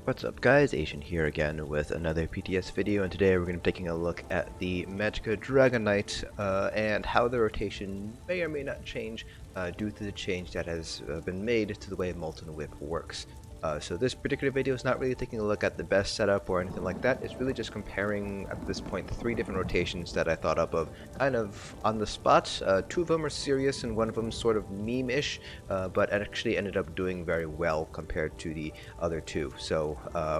What's up guys, Asian here again with another PTS video, and today we're going to be taking a look at the magDK Dragon Knight and how the rotation may or may not change due to the change that has been made to the way Molten Whip works. So this particular video is not really taking a look at the best setup or anything like that. It's really just comparing at this point the three different rotations that I thought up of kind of on the spot. Two of them are serious and one of them sort of meme-ish, but it actually ended up doing very well compared to the other two. So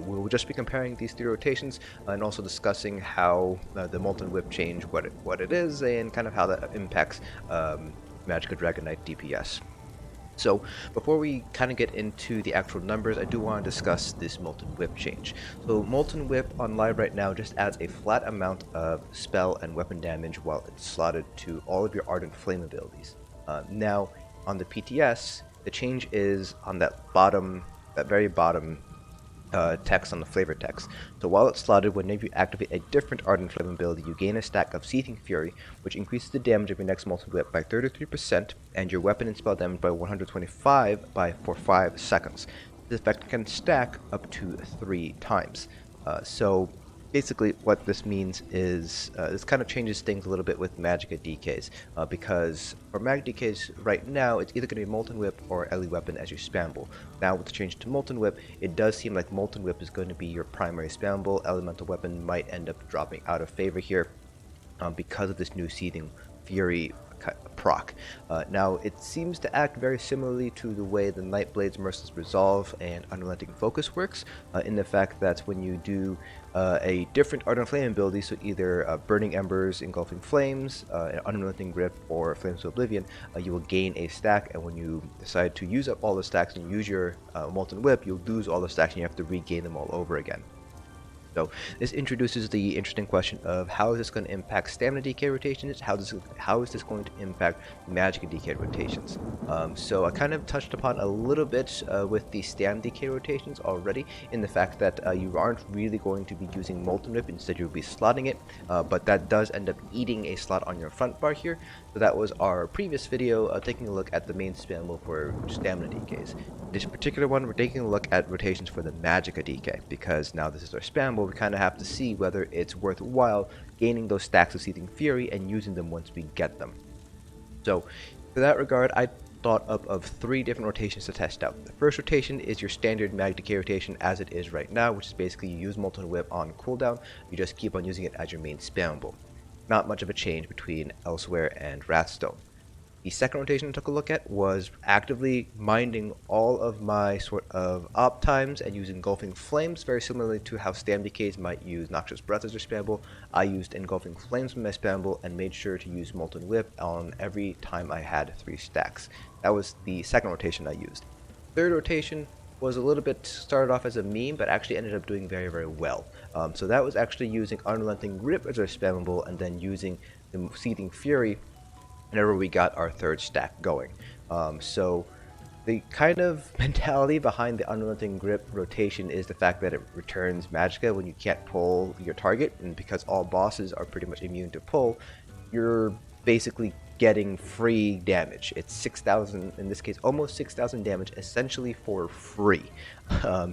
we'll just be comparing these three rotations and also discussing how the Molten Whip change, what it is, and kind of how that impacts magDK Dragon Knight DPS. So before we kind of get into the actual numbers, I do want to discuss this Molten Whip change. So Molten Whip on live right now just adds a flat amount of spell and weapon damage while it's slotted to all of your Ardent Flame abilities. Now on the PTS, the change is on that very bottom text on the flavor text. So while it's slotted, whenever you activate a different Ardent Flame ability, you gain a stack of Seething Fury, which increases the damage of your next Molten Whip by 33% and your weapon and spell damage by 125 for 5 seconds. This effect can stack up to 3 times. So basically what this means is this kind of changes things a little bit with magDKs, because for magDKs right now it's either going to be Molten Whip or Ellie Weapon as your spammable. Now with the change to Molten Whip, it does seem like Molten Whip is going to be your primary spammable. Elemental Weapon might end up dropping out of favor here because of this new Seething Fury proc. Now it seems to act very similarly to the way the Nightblade's Merciless Resolve and Unrelenting Focus works, in the fact that when you do a different Ardent Flame ability, so either Burning Embers, Engulfing Flames, Unrelenting Grip, or Flames of Oblivion, you will gain a stack, and when you decide to use up all the stacks and use your Molten Whip, you'll lose all the stacks and you have to regain them all over again. So this introduces the interesting question of how is this going to impact stamDK rotations, how is this going to impact magDK rotations. So I kind of touched upon a little bit with the stamDK rotations already, in the fact that you aren't really going to be using Molten Whip, instead you'll be slotting it, but that does end up eating a slot on your front bar here. So that was our previous video taking a look at the main spammable for stamDKs. This particular one, we're taking a look at rotations for the magDK, because now this is our spammable, we kind of have to see whether it's worthwhile gaining those stacks of Seething Fury and using them once we get them. So for that regard, I thought up of 3 different rotations to test out. The first rotation is your standard magDK rotation as it is right now, which is basically you use Molten Whip on cooldown, you just keep on using it as your main spammable. Not much of a change between Elsweyr and Wrathstone. The second rotation I took a look at was actively minding all of my sort of op times and using Engulfing Flames, very similarly to how stamDKs might use Noxious Breath as their spammable. I used Engulfing Flames with my spammable and made sure to use Molten Whip on every time I had 3 stacks. That was the second rotation I used. Third rotation was a little bit started off as a meme, but actually ended up doing very, very well. So that was actually using Unrelenting Grip as our spammable and then using the Seething Fury whenever we got our 3rd stack going. So the kind of mentality behind the Unrelenting Grip rotation is the fact that it returns magDK when you can't pull your target, and because all bosses are pretty much immune to pull, you're basically getting free damage. It's 6,000, in this case almost 6,000 damage, essentially for free.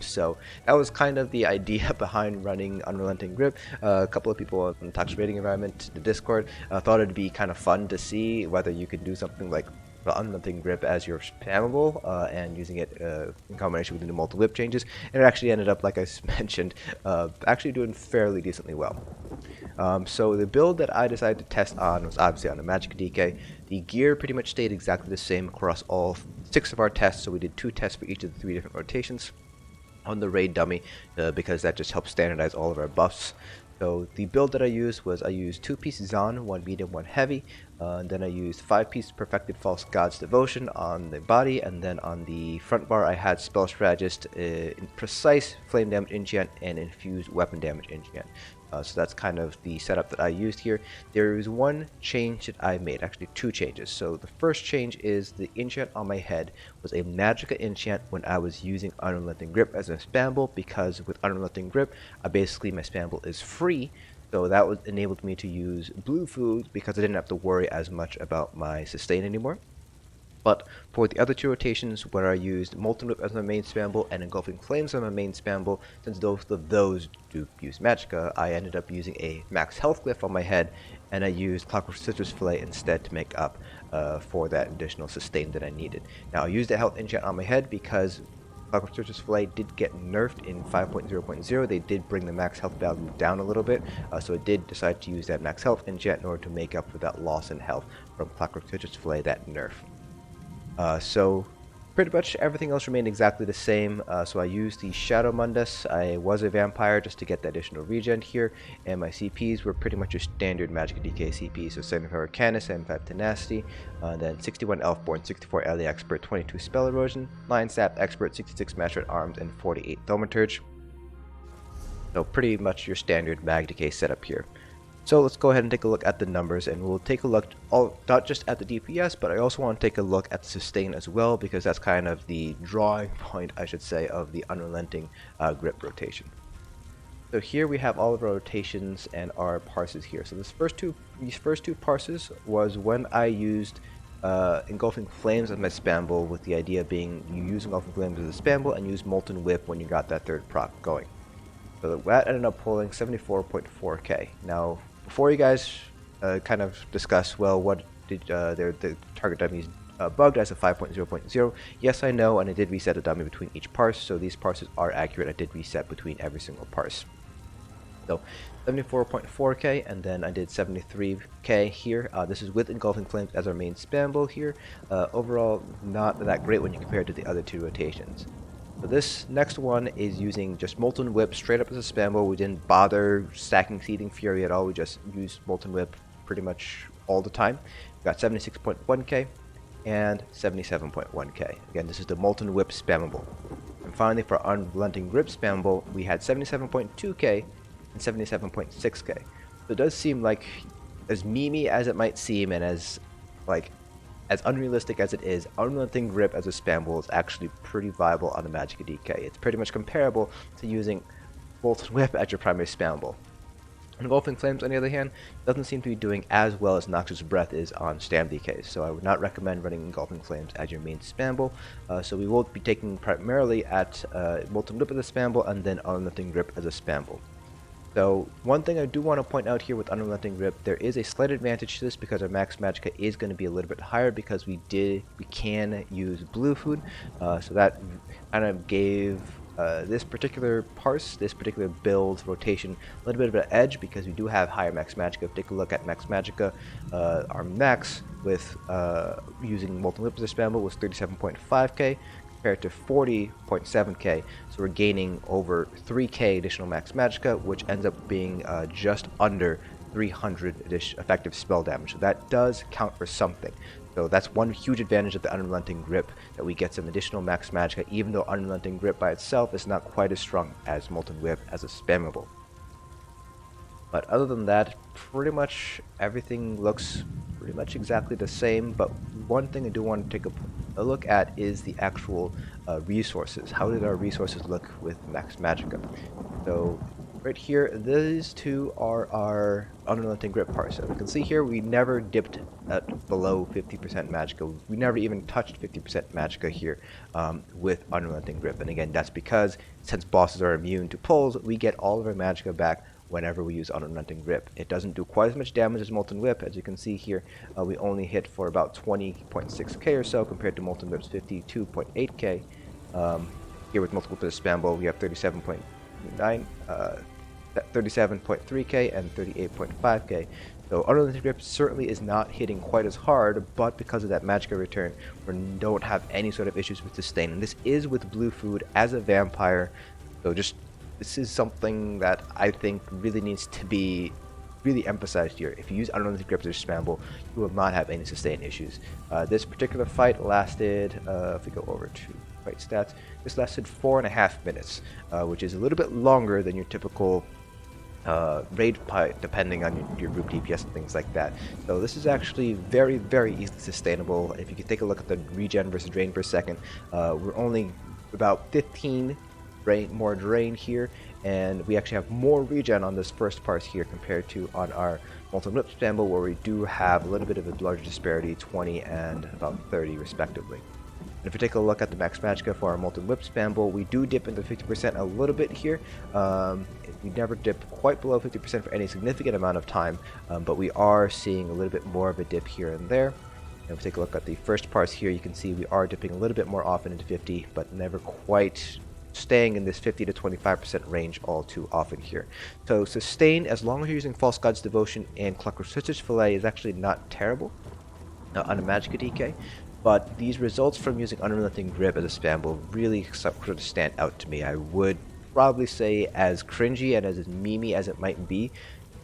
So that was kind of the idea behind running Unrelenting Grip. A couple of people in the toxic rating environment, the Discord, thought it'd be kind of fun to see whether you could do something like the Unrelenting Grip as your spammable and using it in combination with the new Molten Whip changes, and it actually ended up, like I mentioned, actually doing fairly decently well. So the build that I decided to test on was obviously on a magDK. The gear pretty much stayed exactly the same across all 6 of our tests, so we did 2 tests for each of the 3 different rotations on the raid dummy, because that just helps standardize all of our buffs. So the build that I used was, I used 2 pieces on, 1 medium, 1 heavy, and then I used 5 pieces Perfected False God's Devotion on the body, and then on the front bar I had Spell Strategist, Precise Flame Damage Enchant, and Infused Weapon Damage Enchant. So that's kind of the setup that I used here. There is one change that I made, actually 2 changes. So the first change is the enchant on my head was a magDK enchant when I was using Unrelenting Grip as a spammable, because with Unrelenting Grip, basically my spammable is free. So that enabled me to use blue food because I didn't have to worry as much about my sustain anymore. But for the other two rotations where I used Molten Whip as my main spammable and Engulfing Flames as my main spammable, since both of those do use magDK, I ended up using a max health glyph on my head, and I used Clockwork Citrus Fillet instead to make up for that additional sustain that I needed. Now I used the health enchant on my head because Clockwork Citrus Fillet did get nerfed in 5.0.0. They did bring the max health value down a little bit, so I did decide to use that max health enchant in order to make up for that loss in health from Clockwork Citrus Fillet, that nerf. So pretty much everything else remained exactly the same. So I used the Shadow Mundus. I was a vampire just to get the additional regen here, and my CPs were pretty much your standard magDK CPs. So 75 Arcanus, 75 Tenacity, then 61 Elfborn, 64 Ellie Expert, 22 Spell Erosion, 9 Sap Expert, 66 Master at Arms, and 48 Thaumaturge. So pretty much your standard magDK setup here. So let's go ahead and take a look at the numbers, and we'll take a look not just at the DPS, but I also want to take a look at the sustain as well, because that's kind of the drawing point, I should say, of the Unrelenting Grip rotation. So here we have all of our rotations and our parses here. So these first two parses was when I used Engulfing Flames as my spammable, with the idea being you use Engulfing Flames as a spammable and use Molten Whip when you got that third proc going. So that ended up pulling 74.4k. Now, before you guys kind of discuss, well, what did the target dummies bugged as a 5.0.0? Yes, I know, and I did reset the dummy between each parse, so these parses are accurate. I did reset between every single parse. So 74.4k, and then I did 73k here. This is with Engulfing Flames as our main spammable here. Overall, not that great when you compare it to the other two rotations. So this next one is using just Molten Whip straight up as a spammable. We didn't bother stacking Seething Fury at all. We just used Molten Whip pretty much all the time. We got 76.1k and 77.1k. Again, this is the Molten Whip spammable. And finally, for Unrelenting Grip spammable, we had 77.2k and 77.6k. So it does seem like, as memey as it might seem, and as unrealistic as it is, Unrelenting Grip as a spammable is actually pretty viable on the magDK. It's pretty much comparable to using Molten Whip as your primary spammable. Engulfing Flames, on the other hand, doesn't seem to be doing as well as Noxious Breath is on stamDK, so I would not recommend running Engulfing Flames as your main spammable. So we will be taking primarily at Molten Whip as a spammable, and then Unrelenting Grip as a spammable. So one thing I do want to point out here with Unrelenting Grip, there is a slight advantage to this because our max magDK is going to be a little bit higher because we can use blue food. So that kind of gave this particular parse, this particular build rotation, a little bit of an edge because we do have higher max magDK. Take a look at max magDK. Our max with using Molten Whip as a spammable was 37.5k. Compared to 40.7k, so we're gaining over 3k additional max magDK, which ends up being just under 300 effective spell damage. So that does count for something. So that's one huge advantage of the Unrelenting Grip, that we get some additional max magDK, even though Unrelenting Grip by itself is not quite as strong as Molten Whip as a spammable. But other than that, pretty much everything looks pretty much exactly the same. But one thing I do want to take a look at is the actual resources. How did our resources look with max magDK? So right here, these two are our Unrelenting Grip parse. So we can see here we never dipped at below 50% magDK. We never even touched 50% magDK here with Unrelenting Grip. And again, that's because since bosses are immune to pulls, we get all of our magDK back whenever we use Unrelenting Grip. It doesn't do quite as much damage as Molten Whip. As you can see here, we only hit for about 20.6k or so compared to Molten Whip's 52.8k. Here with Molten Whip as a spammable, we have 37.9, 37.3k and 38.5k. So Unrelenting Grip certainly is not hitting quite as hard, but because of that magDK return, we don't have any sort of issues with sustain. And this is with blue food as a vampire, so this is something that I think really needs to be really emphasized here. If you use Unrelenting Grip as your spammable, you will not have any sustain issues. This particular fight lasted, if we go over to fight stats, this lasted 4.5 minutes, which is a little bit longer than your typical raid fight, depending on your group DPS and things like that. So this is actually very, very easily sustainable. If you can take a look at the regen versus drain per second, we're only about 15 more drain here, and we actually have more regen on this first pass here compared to on our Molten Whip spammable, where we do have a little bit of a larger disparity, 20 and about 30 respectively. And if we take a look at the max magDK for our Molten Whip spammable, we do dip into 50% a little bit here. We never dip quite below 50% for any significant amount of time, but we are seeing a little bit more of a dip here and there. And if we take a look at the first parse here, you can see we are dipping a little bit more often into 50, but never quite staying in this 50 to 25% range all too often here. So sustain, as long as you're using False God's Devotion and Clockwork Sisters Fillet, is actually not terrible on a magDK. But these results from using Unrelenting Grip as a spammable really sort of stand out to me. I would probably say, as cringy and as memey as it might be,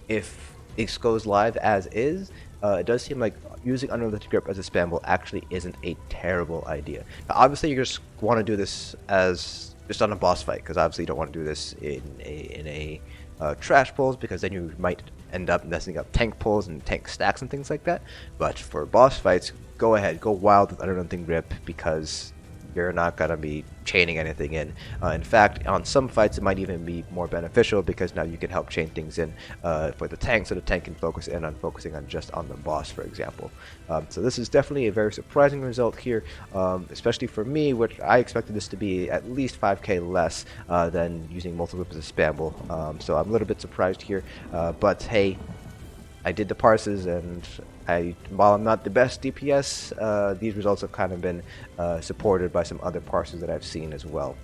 if it goes live as is, it does seem like using Unrelenting Grip as a spammable actually isn't a terrible idea. Now, obviously, you just want to do this as just on a boss fight, because obviously you don't want to do this in a trash pulls, because then you might end up messing up tank pulls and tank stacks and things like that. But for boss fights, go ahead, go wild with Unrelenting Grip, because you're not going to be chaining anything in. In fact, on some fights it might even be more beneficial, because now you can help chain things in for the tank, so the tank can focus in on focusing on just on the boss, for example. So this is definitely a very surprising result here, especially for me, which I expected this to be at least 5k less than using Molten Whip as a spammable. So I'm a little bit surprised here, but hey, I did the parses, and while I'm not the best DPS, these results have kind of been supported by some other parses that I've seen as well.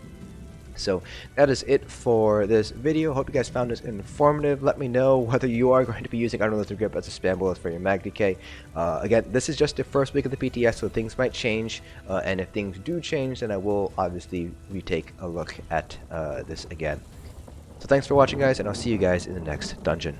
So that is it for this video. Hope you guys found this informative. Let me know whether you are going to be using Unrelenting Grip as a spammable for your magDK. Again, this is just the first week of the PTS, so things might change, and if things do change, then I will obviously retake a look at this again. So thanks for watching, guys, and I'll see you guys in the next dungeon.